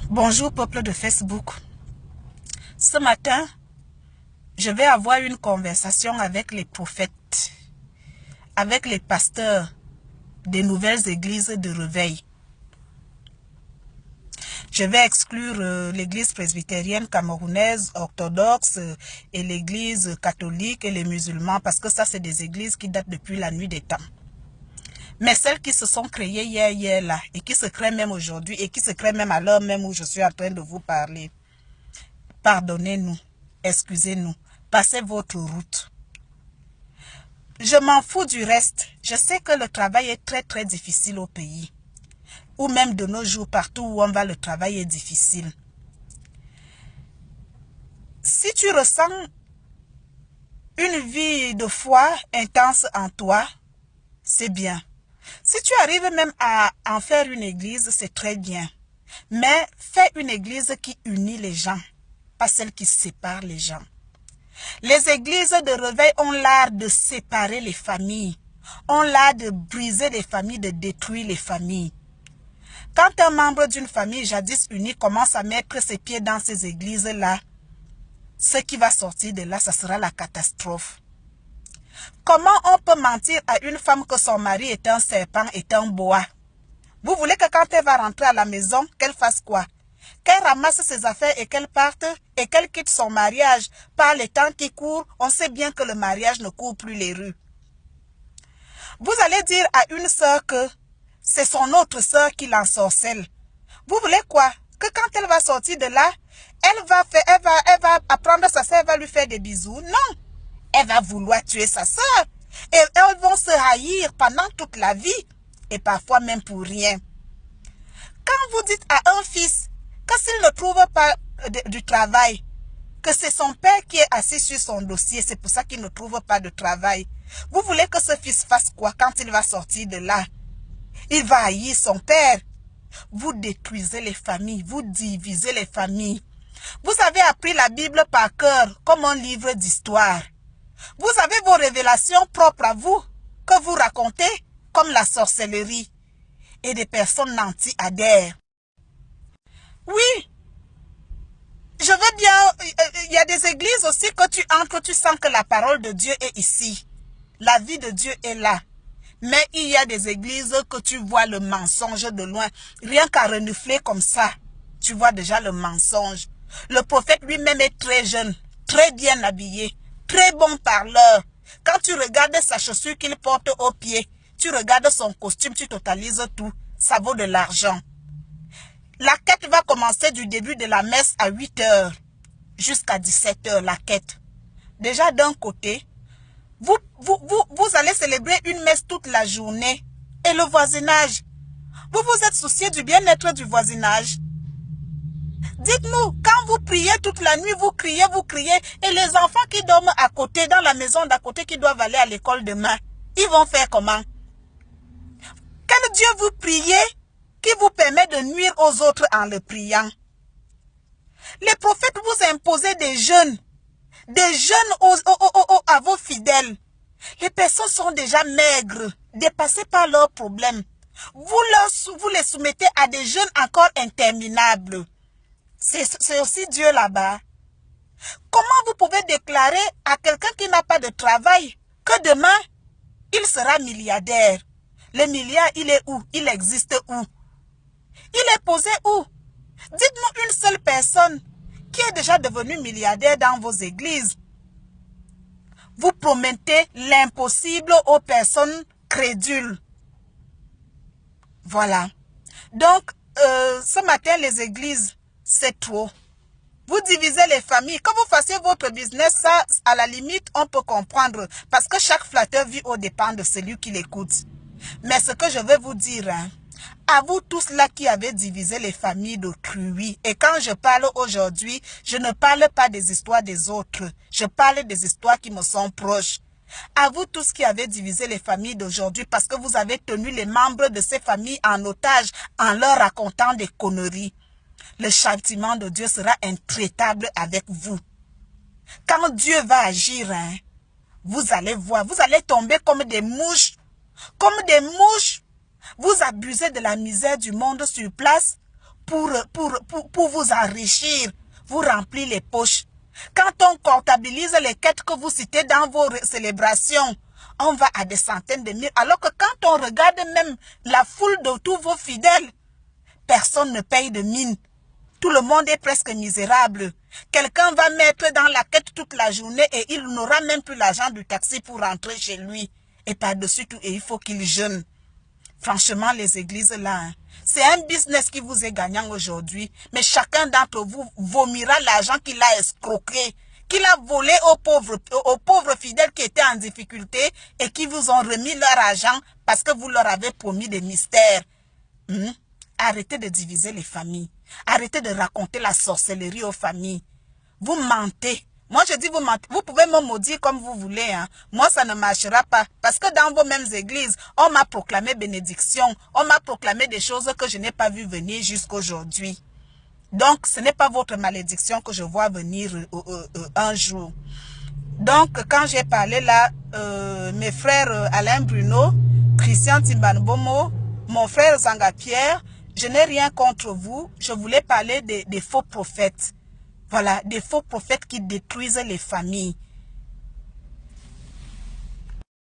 Bonjour peuple de Facebook. Ce matin, je vais avoir une conversation avec les prophètes, avec les pasteurs des nouvelles églises de réveil. Je vais exclure l'église presbytérienne camerounaise, orthodoxe et l'église catholique et les musulmans parce que ça c'est des églises qui datent depuis la nuit des temps. Mais celles qui se sont créées hier là et qui se créent même aujourd'hui et qui se créent même à l'heure même où je suis en train de vous parler, pardonnez-nous, excusez-nous, passez votre route. Je m'en fous du reste. Je sais que le travail est très difficile au pays. Ou même de nos jours, partout où on va, le travail est difficile. Si tu ressens une vie de foi intense en toi, c'est bien. Si tu arrives même à en faire une église, c'est très bien. Mais fais une église qui unit les gens, pas celle qui sépare les gens. Les églises de réveil ont l'art de séparer les familles, ont l'art de briser les familles, de détruire les familles. Quand un membre d'une famille jadis unie commence à mettre ses pieds dans ces églises-là, ce qui va sortir de là, ça sera la catastrophe. Comment on peut mentir à une femme que son mari est un serpent, est un boa? Vous voulez que quand elle va rentrer à la maison, qu'elle fasse quoi? Qu'elle ramasse ses affaires et qu'elle parte et qu'elle quitte son mariage par les temps qui courent, on sait bien que le mariage ne court plus les rues. Vous allez dire à une sœur que c'est son autre sœur qui l'ensorcelle. Vous voulez quoi? Que quand elle va sortir de là, elle va apprendre sa sœur, elle va lui faire des bisous? Non! Elle va vouloir tuer sa sœur. Et elles vont se haïr pendant toute la vie. Et parfois même pour rien. Quand vous dites à un fils que s'il ne trouve pas du travail, que c'est son père qui est assis sur son dossier, c'est pour ça qu'il ne trouve pas de travail. Vous voulez que ce fils fasse quoi quand il va sortir de là? Il va haïr son père. Vous détruisez les familles, vous divisez les familles. Vous avez appris la Bible par cœur comme un livre d'histoire. Vous avez vos révélations propres à vous que vous racontez comme la sorcellerie. Et des personnes nantis adhèrent. Oui, je veux bien, il y a des églises aussi que tu entres, tu sens que la parole de Dieu est ici. La vie de Dieu est là. Mais il y a des églises que tu vois le mensonge de loin. Rien qu'à renifler comme ça, tu vois déjà le mensonge. Le prophète lui-même est très jeune, très bien habillé, très bon parleur. Quand tu regardes sa chaussure qu'il porte au pied, tu regardes son costume, tu totalises tout. Ça vaut de l'argent. La quête va commencer du début de la messe à 8 h jusqu'à 17 h, la quête. Déjà d'un côté, vous allez célébrer une messe toute la journée. Et le voisinage, vous vous êtes soucié du bien-être du voisinage? Dites-nous, quand vous priez toute la nuit, vous criez, et les enfants qui dorment à côté, dans la maison d'à côté, qui doivent aller à l'école demain, ils vont faire comment? Quel Dieu vous priez qui vous permet de nuire aux autres en le priant? Les prophètes vous imposaient des jeûnes à vos fidèles. Les personnes sont déjà maigres, dépassées par leurs problèmes. Vous les soumettez à des jeûnes encore interminables. C'est aussi Dieu là-bas. Comment vous pouvez déclarer à quelqu'un qui n'a pas de travail que demain, il sera milliardaire? Le milliard, il est où? Il existe où? Il est posé où? Dites-nous une seule personne qui est déjà devenue milliardaire dans vos églises. Vous promettez l'impossible aux personnes crédules. Voilà. Donc, ce matin, les églises, c'est trop. Vous divisez les familles. Quand vous fassiez votre business, ça, à la limite, on peut comprendre. Parce que chaque flatteur vit aux dépens de celui qui l'écoute. Mais ce que je veux vous dire, hein, à vous tous là qui avez divisé les familles de Cruy, et quand je parle aujourd'hui, je ne parle pas des histoires des autres, je parle des histoires qui me sont proches. À vous tous qui avez divisé les familles d'aujourd'hui parce que vous avez tenu les membres de ces familles en otage en leur racontant des conneries. Le châtiment de Dieu sera intraitable avec vous. Quand Dieu va agir, hein, vous allez voir, vous allez tomber comme des mouches. Comme des mouches. Vous abusez de la misère du monde sur place pour vous enrichir, vous remplir les poches. Quand on comptabilise les quêtes que vous citez dans vos célébrations, on va à des centaines de mille. Alors que quand on regarde même la foule de tous vos fidèles, personne ne paye de mine. Tout le monde est presque misérable. Quelqu'un va mettre dans la quête toute la journée et il n'aura même plus l'argent du taxi pour rentrer chez lui. Et par-dessus tout, il faut qu'il jeûne. Franchement, les églises là, hein, c'est un business qui vous est gagnant aujourd'hui. Mais chacun d'entre vous vomira l'argent qu'il a escroqué, qu'il a volé aux pauvres fidèles qui étaient en difficulté et qui vous ont remis leur argent parce que vous leur avez promis des mystères. Arrêtez de diviser les familles. Arrêtez de raconter la sorcellerie aux familles. Vous mentez. Moi, je dis vous mentez. Vous pouvez me maudire comme vous voulez. Hein. Moi, ça ne marchera pas. Parce que dans vos mêmes églises, on m'a proclamé bénédiction. On m'a proclamé des choses que je n'ai pas vu venir jusqu'aujourd'hui. Donc, ce n'est pas votre malédiction que je vois venir un jour. Donc, quand j'ai parlé là, mes frères Alain Bruno, Christian Timbanbomo, mon frère Zanga Pierre, je n'ai rien contre vous. Je voulais parler des faux prophètes. Voilà, des faux prophètes qui détruisent les familles.